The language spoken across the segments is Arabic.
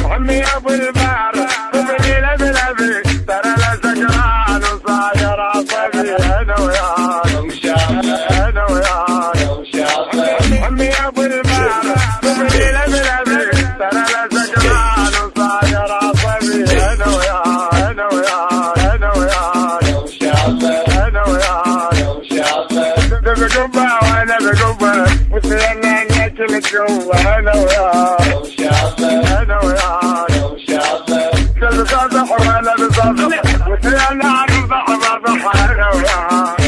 عمي ابو البحر وبني لبلبي ترى لا سكران وصاير عصبي انا وياك انا وياك عمي ابو البحر وبني لبلبي ترى لا سكران وصاير عصبي انا وياك انا وياك انا وياك انا وياك بقبه وانا بقبه وسيرنا ناكل جوا انا وياك انا وياك كل صبح وانا بصبح وسيرنا نصبح بصبح انا وياك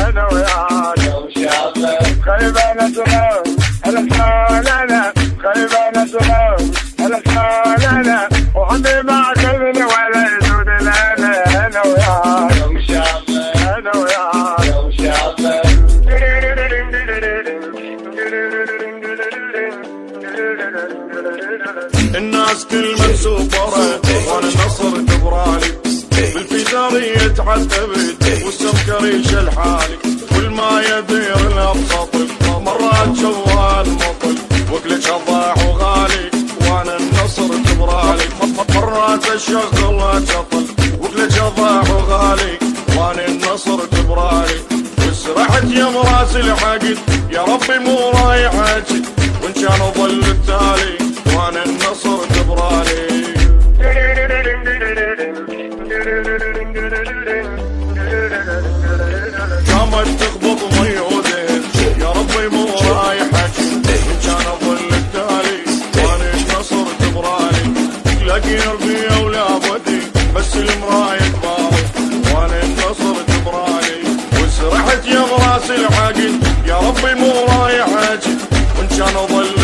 انا وياك خيبانة تغاب الاسمان انا خيبانة تغاب الاسمان انا وحبي ما كذبني ولا يسود انا انا وياك انا وياك الناس كل منسوبره وانا نصر جبرالي بالفيزارية تعذبت والسمكري شل حالي والما يدير الابسط مرات شوال مطل وكلك الضاع وغالي وانا النصر جبرالي مرات الشغل شطل وكلك الضاع وغالي وانا النصر جبرالي وسرحت يا مراس العقد يا ربي مو رايح اجد وان كان ظل التالي وانا النصر جبرالي قامت تخبط ميودين يا ربي مو رايح اجد وان كان ظل التالي وانا النصر جبرالي تلاقي ربي ولا بدي بس المرايد باري وانا النصر جبرالي وسرحت يا مراس العقد يا ربي مو رايح اجد وان كان ظل